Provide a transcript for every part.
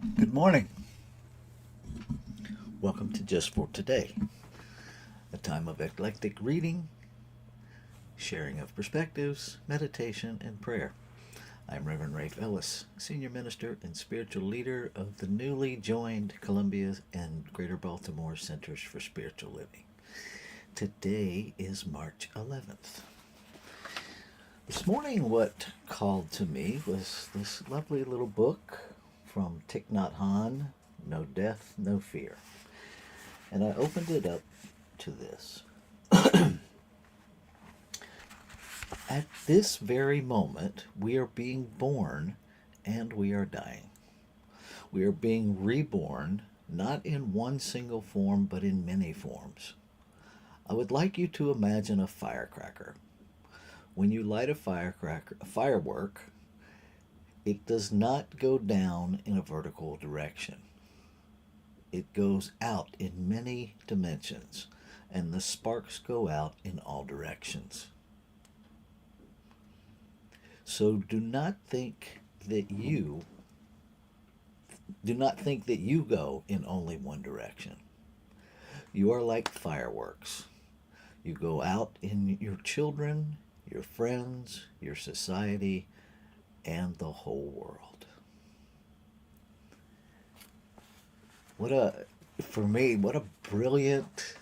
Good morning. Welcome to Just for Today, a time of eclectic reading, sharing of perspectives, meditation, and prayer. I'm Reverend Rafe Ellis, Senior Minister and Spiritual Leader of the newly joined Columbia and Greater Baltimore Centers for Spiritual Living. Today is March 11th. This morning, what called to me was this lovely little book from Thich Nhat Hanh, No Death, No Fear. And I opened it up to this. At this very moment, we are being born and we are dying. We are being reborn, not in one single form, but in many forms. I would like you to imagine a firecracker. When you light a firework, it does not go down in a vertical direction. It goes out in many dimensions, and the sparks go out in all directions. So do not think that you go in only one direction. You are like fireworks. You go out in your children, your friends, your society, and the whole world. What a brilliant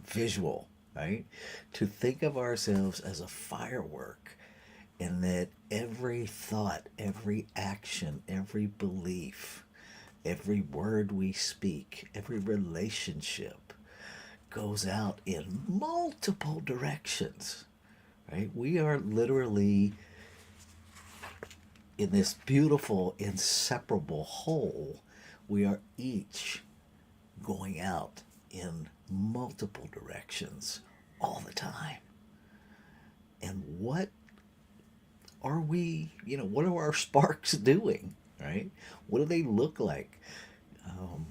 visual, right? To think of ourselves as a firework, and that every thought, every action, every belief, every word we speak, every relationship goes out in multiple directions, right? We are literally in this beautiful, inseparable whole. We are each going out in multiple directions all the time. And what are our sparks doing, right? What do they look like? Um,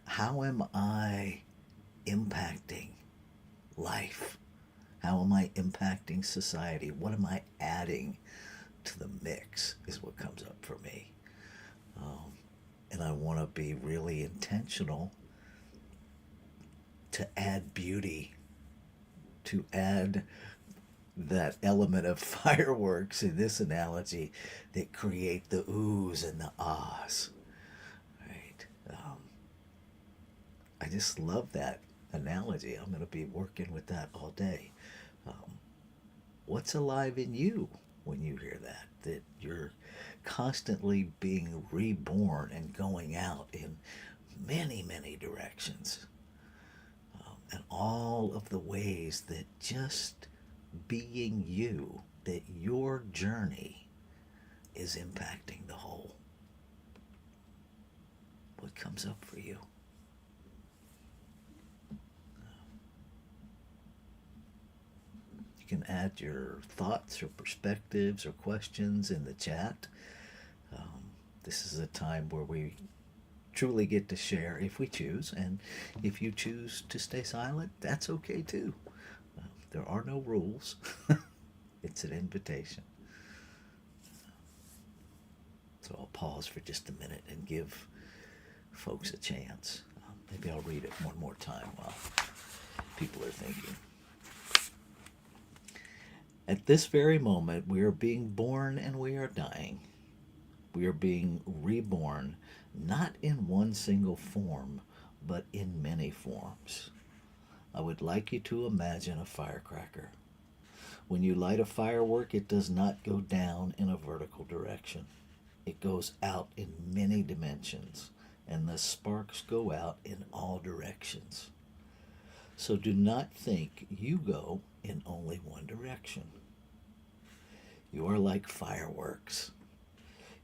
how am I impacting life? How am I impacting society? What am I adding to the mix is what comes up for me. And I want to be really intentional to add beauty, to add that element of fireworks in this analogy that create the oohs and the ahs, right? I just love that analogy. I'm going to be working with that all day. Um, what's alive in you when you hear that? That you're constantly being reborn and going out in many, many directions. And all of the ways that just being you, that your journey is impacting the whole. What comes up for you? You can add your thoughts or perspectives or questions in the chat. Um, this is a time where we truly get to share if we choose, and if you choose to stay silent, that's okay too. There are no rules. It's an invitation. So I'll pause for just a minute and give folks a chance. Maybe I'll read it one more time while people are thinking. At this very moment, we are being born and we are dying. We are being reborn, not in one single form, but in many forms. I would like you to imagine a firecracker. When you light a firework, it does not go down in a vertical direction. It goes out in many dimensions, and the sparks go out in all directions. So do not think you go in only one direction. You are like fireworks.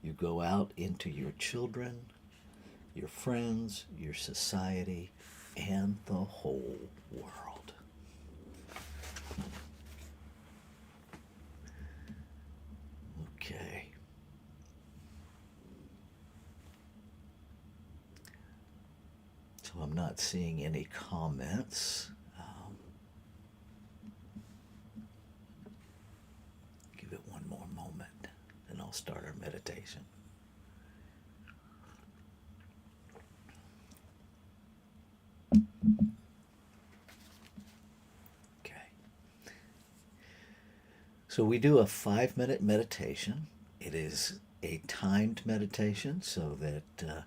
You go out into your children, your friends, your society, and the whole world. Okay. So I'm not seeing any comments. Give it one more moment, and I'll start our meditation. So we do a 5 minute meditation. It is a timed meditation so that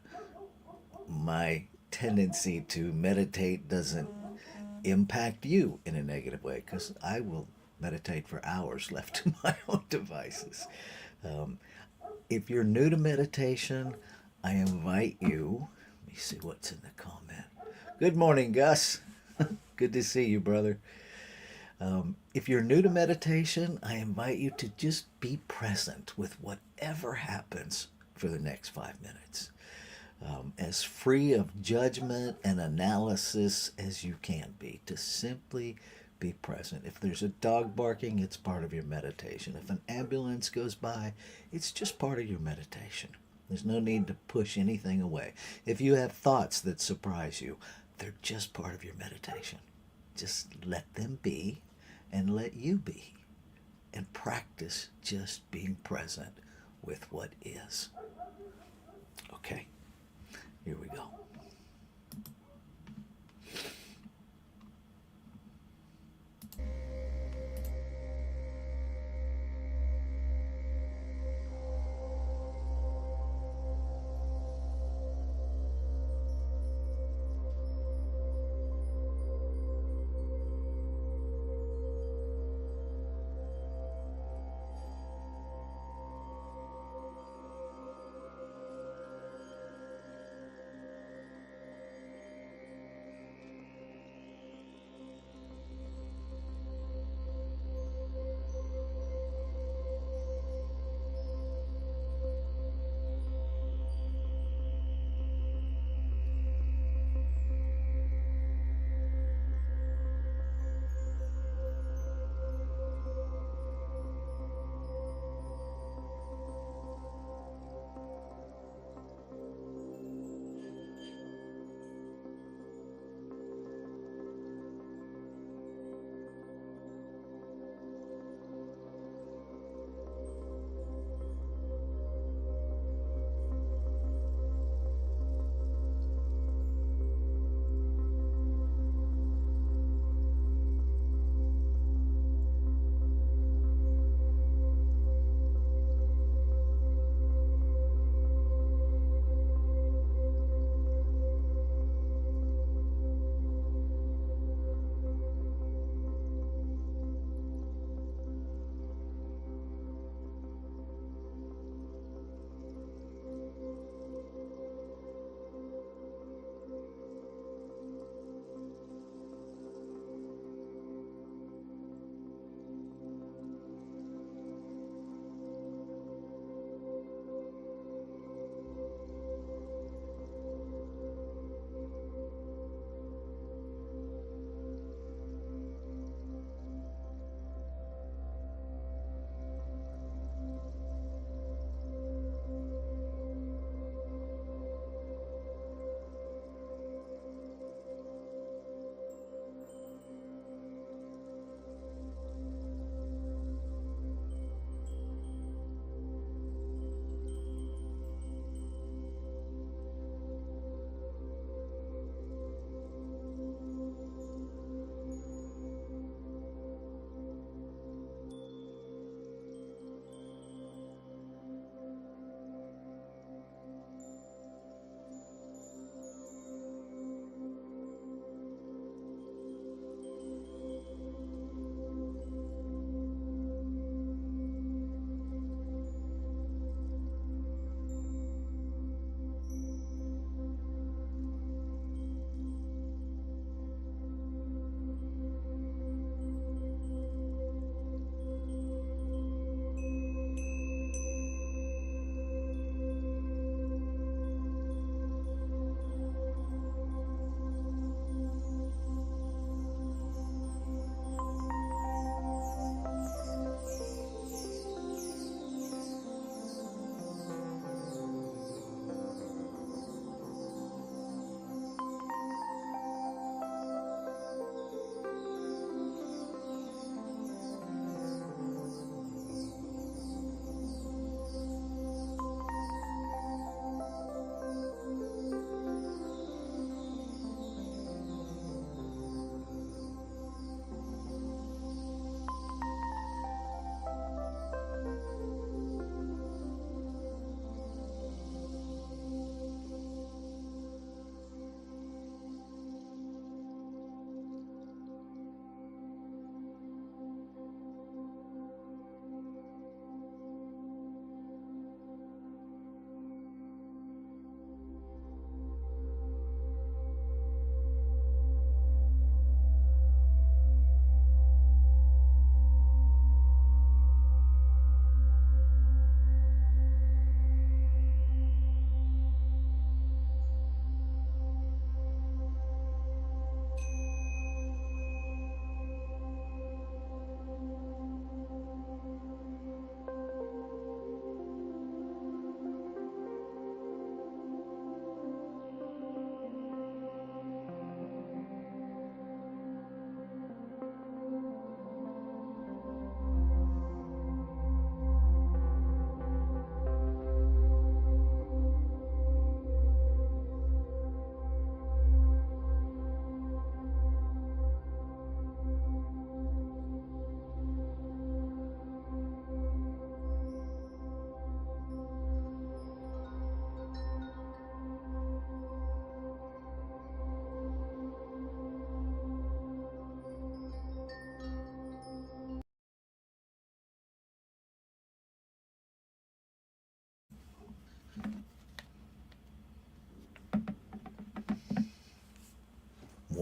my tendency to meditate doesn't impact you in a negative way, because I will meditate for hours left to my own devices. Um, if you're new to meditation, I invite you. Let me see what's in the comment. Good morning, Gus. Good to see you, brother. If you're new to meditation, I invite you to just be present with whatever happens for the next 5 minutes. As free of judgment and analysis as you can be, to simply be present. If there's a dog barking, it's part of your meditation. If an ambulance goes by, it's just part of your meditation. There's no need to push anything away. If you have thoughts that surprise you, they're just part of your meditation. Just let them be and let you be. And practice just being present with what is. Okay, here we go.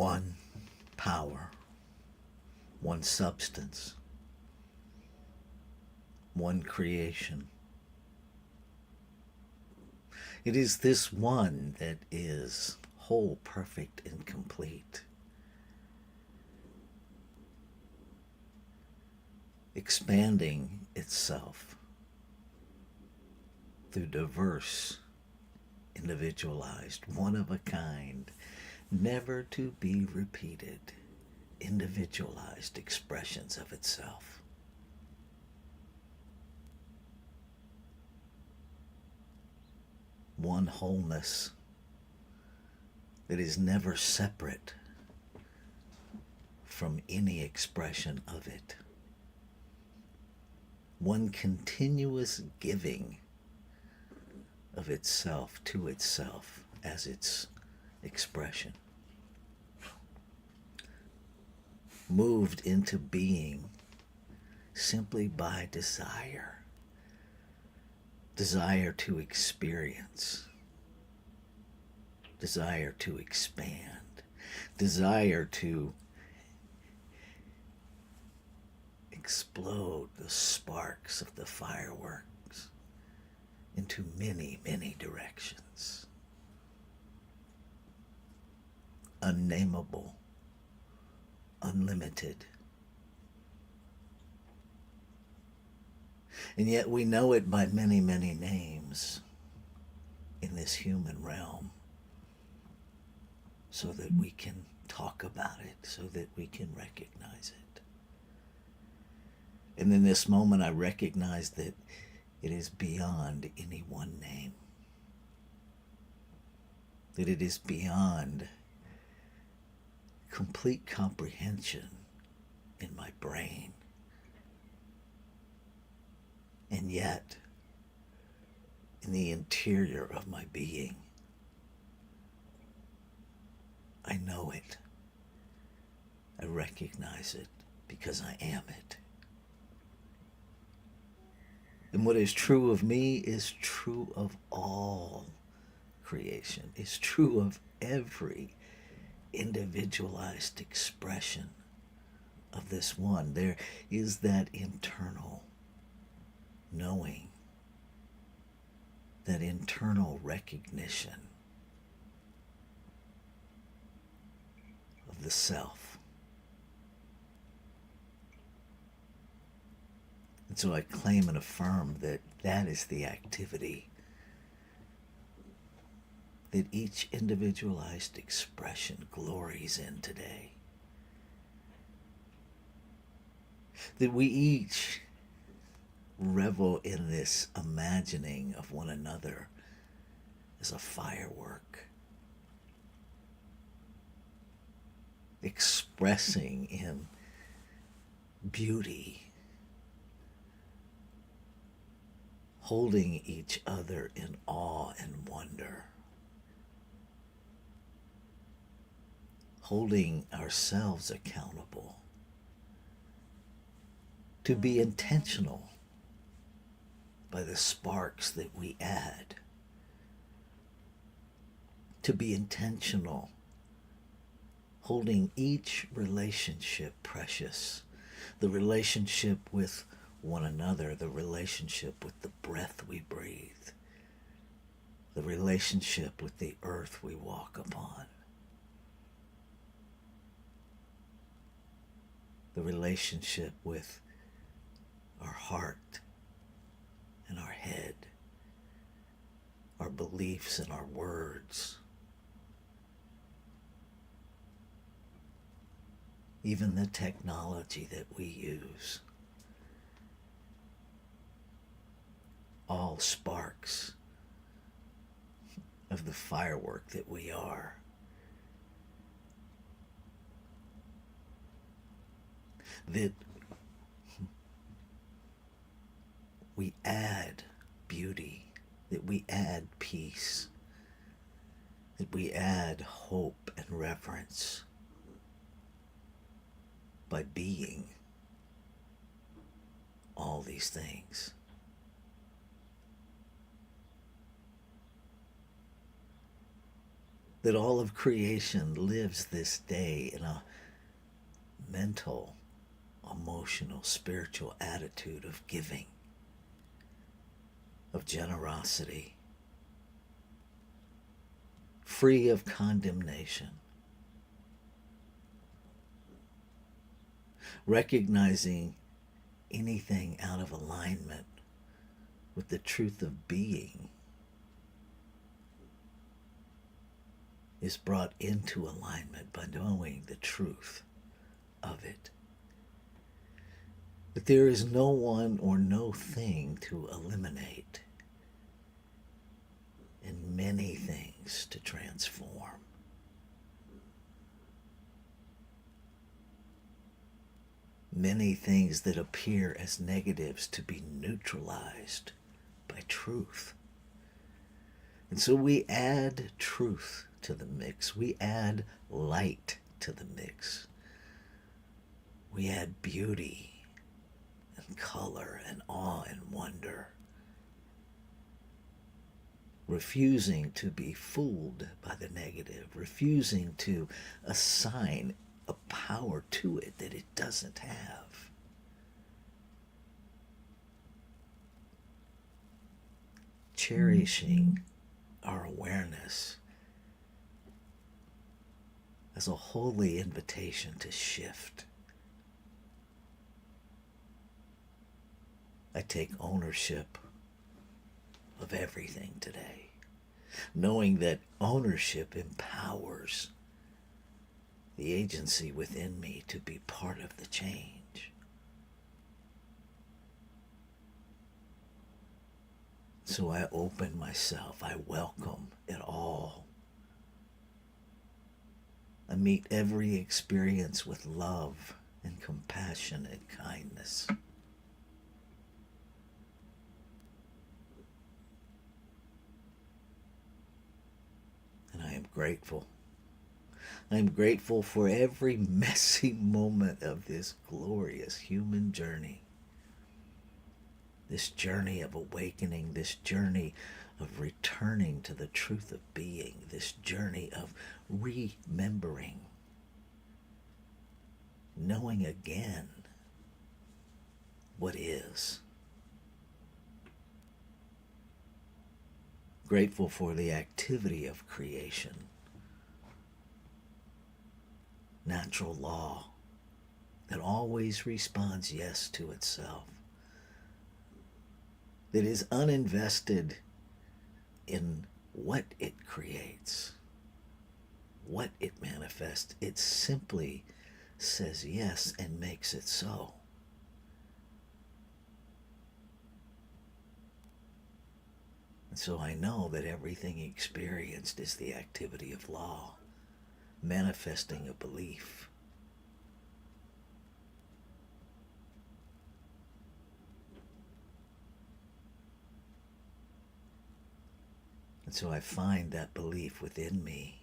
one power, one substance, one creation. It is this one that is whole, perfect, and complete, expanding itself through diverse, individualized, one of a kind, never to be repeated, individualized expressions of itself. One wholeness that is never separate from any expression of it. One continuous giving of itself to itself as its expression. Moved into being simply by desire. Desire to experience. Desire to expand. Desire to explode the sparks of the fireworks into many, many directions. Unnameable, unlimited. And yet we know it by many, many names in this human realm, so that we can talk about it, so that we can recognize it. And in this moment, I recognize that it is beyond any one name, that it is beyond complete comprehension in my brain. And yet, in the interior of my being, I know it. I recognize it because I am it. And what is true of me is true of all creation, is true of every individualized expression of this one. There is that internal knowing, that internal recognition of the self. And so I claim and affirm that that is the activity that each individualized expression glories in today. That we each revel in this imagining of one another as a firework, expressing in beauty, holding each other in awe and wonder, holding ourselves accountable, to be intentional by the sparks that we add, to be intentional, holding each relationship precious, the relationship with one another, the relationship with the breath we breathe, the relationship with the earth we walk upon, the relationship with our heart and our head, our beliefs and our words, even the technology that we use. All sparks of the firework that we are. That we add beauty, that we add peace, that we add hope and reverence by being all these things. that all of creation lives this day in a mental, emotional, spiritual attitude of giving, of generosity, free of condemnation, recognizing anything out of alignment with the truth of being is brought into alignment by knowing the truth of it. That there is no one or no thing to eliminate, and many things to transform. Many things that appear as negatives to be neutralized by truth. And so we add truth to the mix. We add light to the mix. We add beauty and color and awe and wonder. Refusing to be fooled by the negative, refusing to assign a power to it that it doesn't have. Cherishing our awareness as a holy invitation to shift. I take ownership of everything today, knowing that ownership empowers the agency within me to be part of the change. So I open myself, I welcome it all. I meet every experience with love and compassion and kindness. And I am grateful. I am grateful for every messy moment of this glorious human journey. This journey of awakening, this journey of returning to the truth of being, this journey of remembering, knowing again what is. Grateful for the activity of creation, natural law that always responds yes to itself, that is uninvested in what it creates, what it manifests. It simply says yes and makes it so. And so I know that everything experienced is the activity of law, manifesting a belief. And so I find that belief within me.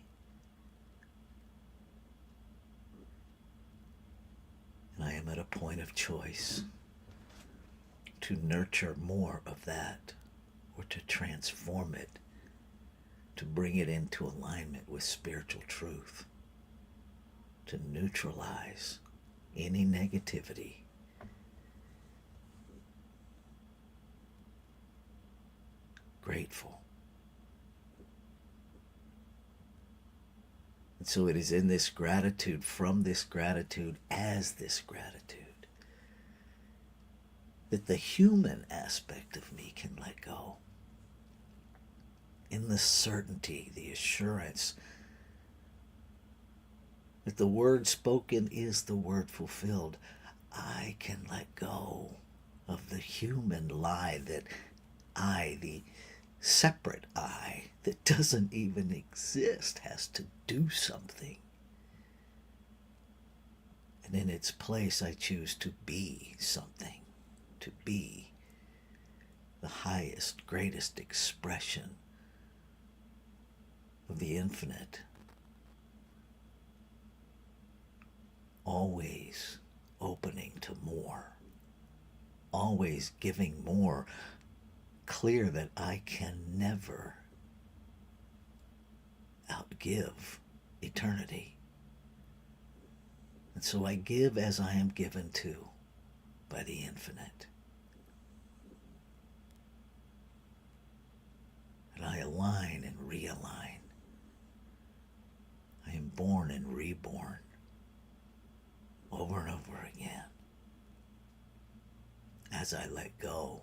And I am at a point of choice to nurture more of that or to transform it, to bring it into alignment with spiritual truth, to neutralize any negativity. Grateful. And so it is in this gratitude, from this gratitude, as this gratitude, that the human aspect of me can let go. In the certainty, the assurance that the word spoken is the word fulfilled, I can let go of the human lie that I, the separate I that doesn't even exist, has to do something. And in its place, I choose to be something, to be the highest, greatest expression of the infinite, always opening to more, always giving more, clear that I can never outgive give eternity. And so I give as I am given to by the infinite. And I align and realign. I am born and reborn over and over again as I let go.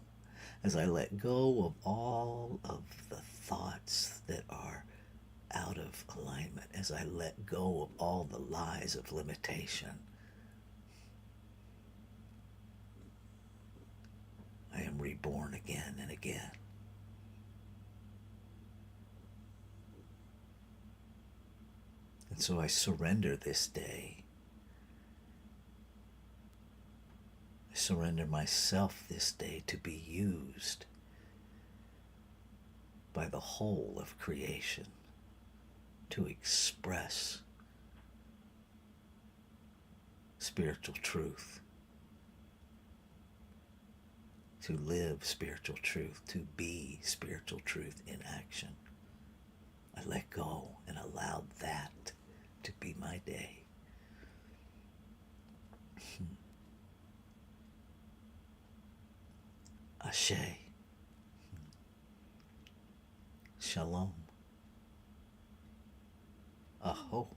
As I let go of all of the thoughts that are out of alignment, as I let go of all the lies of limitation, I am reborn again and again. And so I surrender this day. I surrender myself this day to be used by the whole of creation to express spiritual truth, to live spiritual truth, to be spiritual truth in action. I let go and allowed that to be my day. Ashe. Shalom. Aho.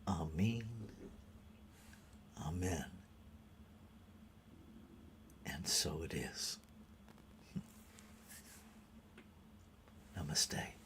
Amen. Amen. And so it is. Namaste.